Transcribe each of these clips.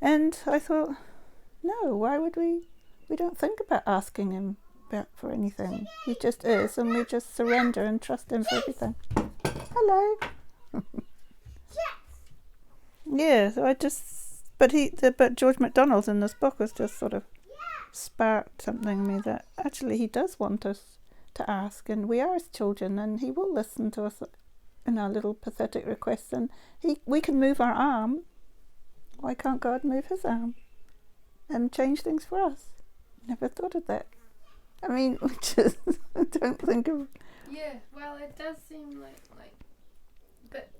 And I thought, no, why would we don't think about asking him for anything. He just is, and we just surrender and trust him for everything. Hello. Yeah, so but George MacDonald in this book has just sort of sparked something in me that actually he does want us to ask, and we are his children, and he will listen to us in our little pathetic requests, and we can move our arm. Why can't God move his arm and change things for us? Never thought of that. I mean, we just don't think of... Yeah, well, it does seem like a bit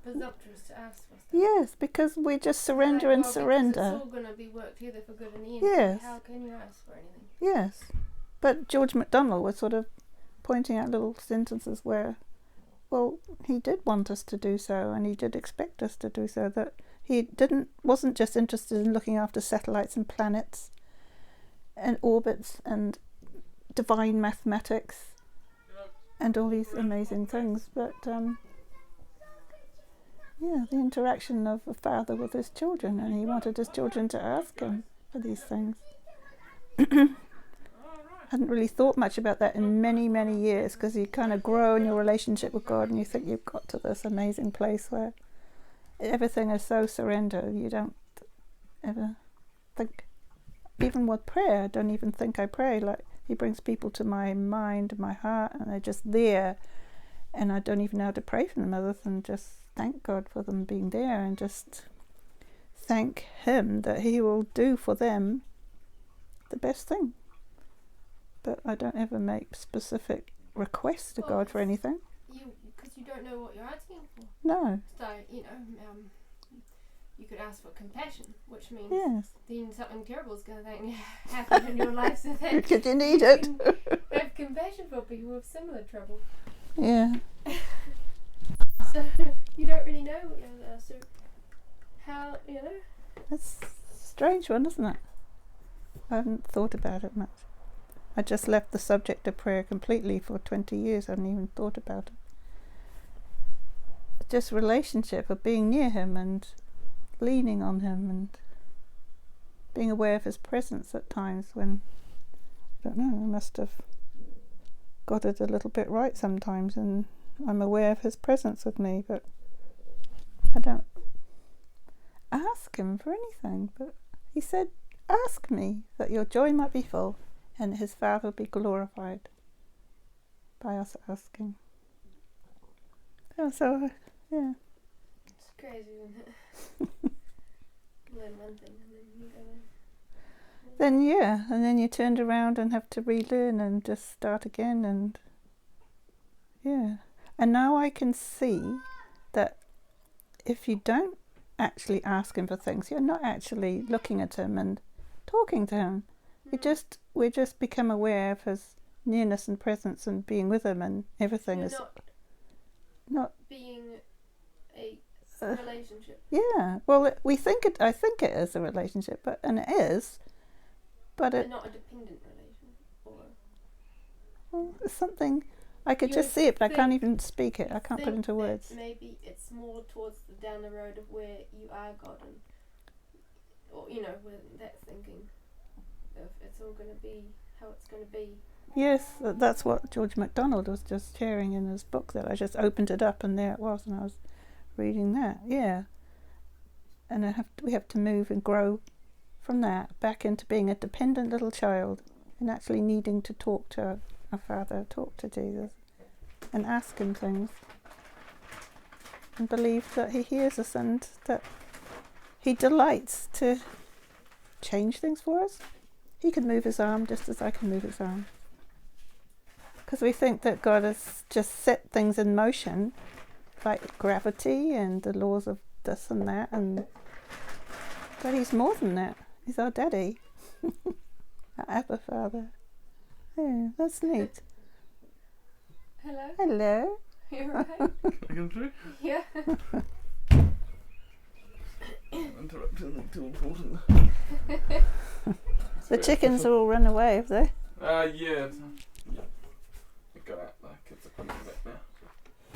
presumptuous to ask for stuff. Yes, because we just surrender and surrender. It's all going to be worked together for good in the end. Yes. So how can you ask for anything? Yes. But George MacDonald was sort of pointing out little sentences where, well, he did want us to do so, and he did expect us to do so, that he wasn't just interested in looking after satellites and planets and orbits and divine mathematics and all these amazing things, but the interaction of a father with his children, and he wanted his children to ask him for these things. Hadn't really thought much about that in many, many years, because you kind of grow in your relationship with God and you think you've got to this amazing place where everything is so surrendered. You don't ever think, even with prayer, I don't even think I pray. Like, he brings people to my mind, my heart, and they're just there, and I don't even know how to pray for them other than just thank God for them being there, and just thank him that he will do for them the best thing. But I don't ever make specific requests to God for anything. Because you don't know what you're asking for. No. So, you could ask for compassion, which means then something terrible is going to happen in your life, so that because you need it. Have compassion for people with similar trouble. Yeah. So you don't really know what you're so how, It's a strange one, isn't it? I haven't thought about it much. I just left the subject of prayer completely for 20 years. I hadn't even thought about it. Just relationship of being near him and leaning on him and being aware of his presence at times when, I don't know, I must have got it a little bit right sometimes, and I'm aware of his presence with me, but I don't ask him for anything. But he said, ask me that your joy might be full and his Father will be glorified by us asking. So, yeah. It's crazy, isn't it? Learn one thing and then you go Then, and then you turned around and have to relearn and just start again, and and now I can see that if you don't actually ask him for things, you're not actually looking at him and talking to him. We just become aware of his nearness and presence and being with him, and everything is not being a relationship. Yeah, well, I think it is a relationship, and it is, but not a dependent relationship. Well, it's something I could just see it, but I can't even speak it. I can't put it into words. Maybe it's more towards down the road of where you are God, or with that thinking. If it's all going to be how it's going to be. Yes, that's what George MacDonald was just sharing in his book, that I just opened it up and there it was, and I was reading that. Yeah. And we have to move and grow from that back into being a dependent little child and actually needing to talk to our Father, talk to Jesus and ask him things and believe that he hears us and that he delights to change things for us. He can move his arm just as I can move his arm. Because we think that God has just set things in motion, like gravity and the laws of this and that, but he's more than that. He's our daddy. Our Abba Father. Yeah, that's neat. Hello? Hello. You alright? I come through? Yeah. Interrupting too important. The chickens are all run away, have they? Yeah,